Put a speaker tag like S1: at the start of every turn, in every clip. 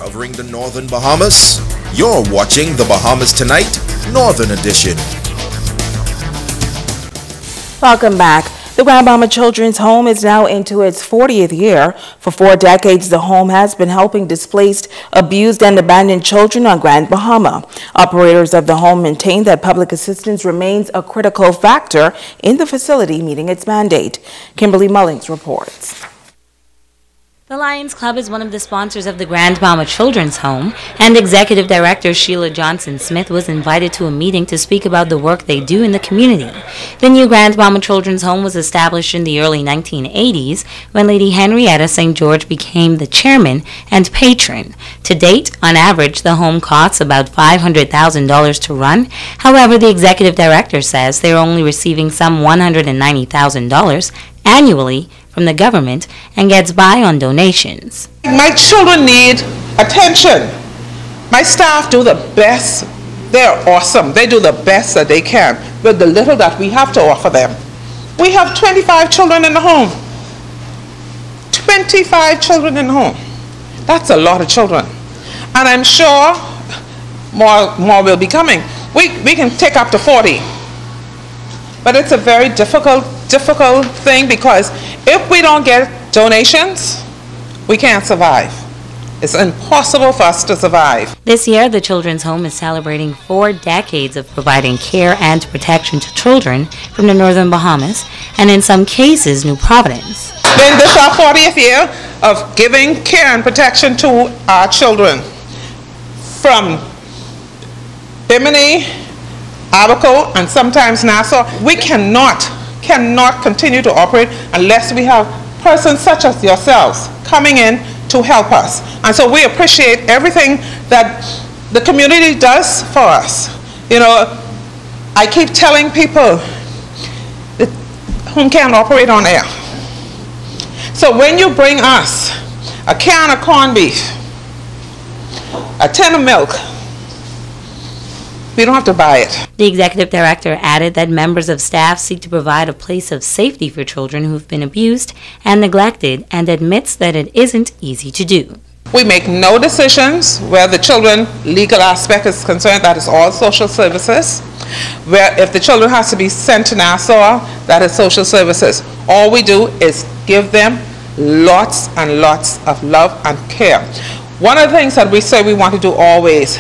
S1: covering the Northern Bahamas. You're watching the Bahamas Tonight, Northern Edition.
S2: Welcome back. The Grand Bahama Children's Home is now into its 40th year. For 4 decades, the home has been helping displaced, abused, and abandoned children on Grand Bahama. Operators of the home maintain that public assistance remains a critical factor in the facility meeting its mandate. Kimberly Mullings reports.
S3: The Lions Club is one of the sponsors of the Grand Bahama Children's Home, and Executive Director Sheila Johnson-Smith was invited to a meeting to speak about the work they do in the community. The new Grand Bahama Children's Home was established in the early 1980s when Lady Henrietta St. George became the chairman and patron. To date, on average, the home costs about $500,000 to run. However, the Executive Director says they're only receiving some $190,000 annually from the government and gets by on donations.
S4: My children need attention. My staff do the best. They're awesome. They do the best that they can with the little that we have to offer them. We have 25 children in the home. 25 children in the home. That's a lot of children. And I'm sure more will be coming. We can take up to 40. But it's a very difficult thing because if we don't get donations, we can't survive. It's impossible for us to survive.
S3: This year, the Children's Home is celebrating 4 decades of providing care and protection to children from the Northern Bahamas and in some cases, New Providence.
S4: Then this is our 40th year of giving care and protection to our children from Bimini, Abaco, and sometimes Nassau. We cannot continue to operate unless we have persons such as yourselves coming in to help us. And so we appreciate everything that the community does for us. You know, I keep telling people that home can't operate on air. So when you bring us a can of corned beef, a tin of milk, we don't have to buy it.
S3: The Executive Director added that members of staff seek to provide a place of safety for children who've been abused and neglected, and admits that it isn't easy to do.
S4: We make no decisions where the children legal aspect is concerned. That is all social services. Where if the children has to be sent to Nassau, that is social services. All we do is give them lots and lots of love and care. One of the things that we say we want to do always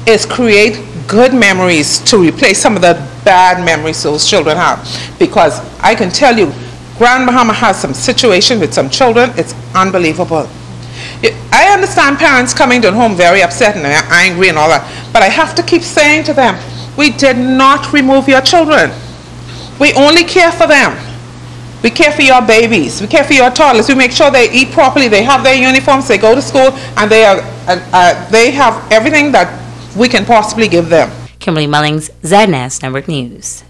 S4: is create good memories to replace some of the bad memories those children have. Because I can tell you, Grand Bahama has some situation with some children, it's unbelievable. I understand parents coming to the home very upset and angry and all that, but I have to keep saying to them, we did not remove your children. We only care for them. We care for your babies. We care for your toddlers. We make sure they eat properly, they have their uniforms, they go to school, and they have everything that we can possibly give them.
S3: Kimberly Mullings, ZNS Network News.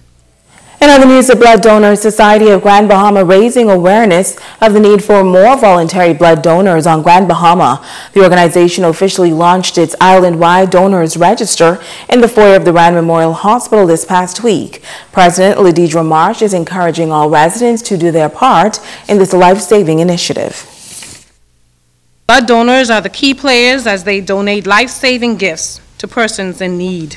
S2: In other news, the Blood Donor Society of Grand Bahama raising awareness of the need for more voluntary blood donors on Grand Bahama. The organization officially launched its island-wide donors register in the foyer of the Rand Memorial Hospital this past week. President Ladidra Marsh is encouraging all residents to do their part in this life-saving initiative.
S5: Blood donors are the key players as they donate life-saving gifts to persons in need.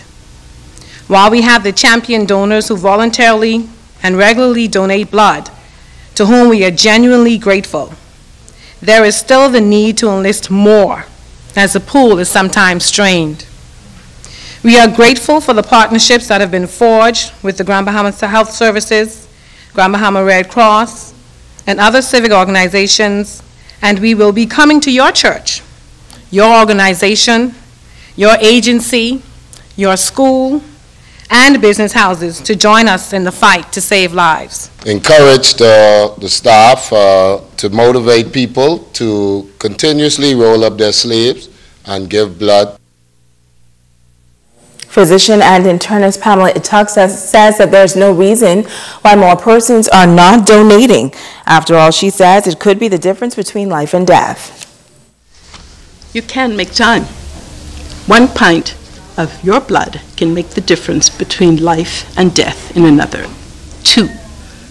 S5: While we have the champion donors who voluntarily and regularly donate blood, to whom we are genuinely grateful, there is still the need to enlist more, as the pool is sometimes strained. We are grateful for the partnerships that have been forged with the Grand Bahama Health Services, Grand Bahama Red Cross, and other civic organizations, and we will be coming to your church, your organization, your agency, your school, and business houses to join us in the fight to save lives.
S6: Encourage the staff to motivate people to continuously roll up their sleeves and give blood.
S2: Physician and internist Pamela Ituk says that there's no reason why more persons are not donating. After all, she says it could be the difference between life and death.
S7: You can make time. 1 pint of your blood can make the difference between life and death in another. 2,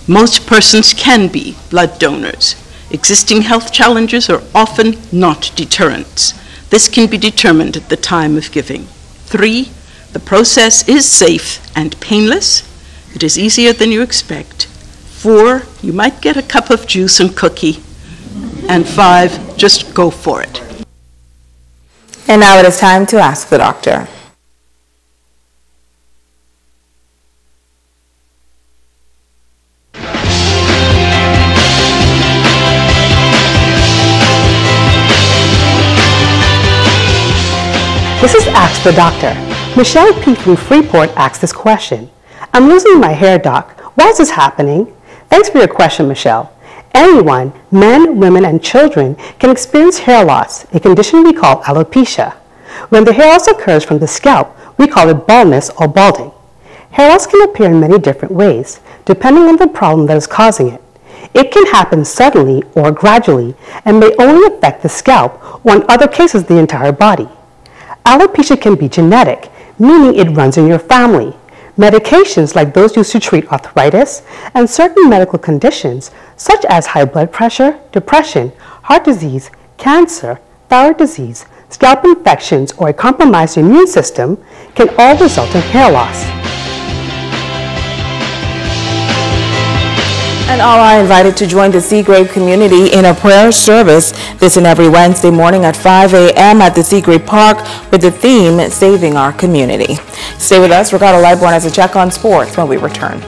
S7: most persons can be blood donors. Existing health challenges are often not deterrents. This can be determined at the time of giving. 3, the process is safe and painless. It is easier than you expect. 4, you might get a cup of juice and cookie. And 5, just go for it.
S2: And now it is time to ask the doctor.
S8: This is Ask the Doctor. Michelle P. from Freeport asked this question. I'm losing my hair, doc. Why is this happening? Thanks for your question, Michelle. Anyone, men, women, and children, can experience hair loss, a condition we call alopecia. When the hair loss occurs from the scalp, we call it baldness or balding. Hair loss can appear in many different ways, depending on the problem that is causing it. It can happen suddenly or gradually and may only affect the scalp or in other cases the entire body. Alopecia can be genetic, meaning it runs in your family. Medications like those used to treat arthritis and certain medical conditions such as high blood pressure, depression, heart disease, cancer, thyroid disease, scalp infections, or a compromised immune system can all result in hair loss.
S2: And all are invited to join the Seagrave community in a prayer service this and every Wednesday morning at 5 a.m. at the Seagrave Park with the theme, Saving Our Community. Stay with us. Ricardo Lightborn has a check on sports when we return.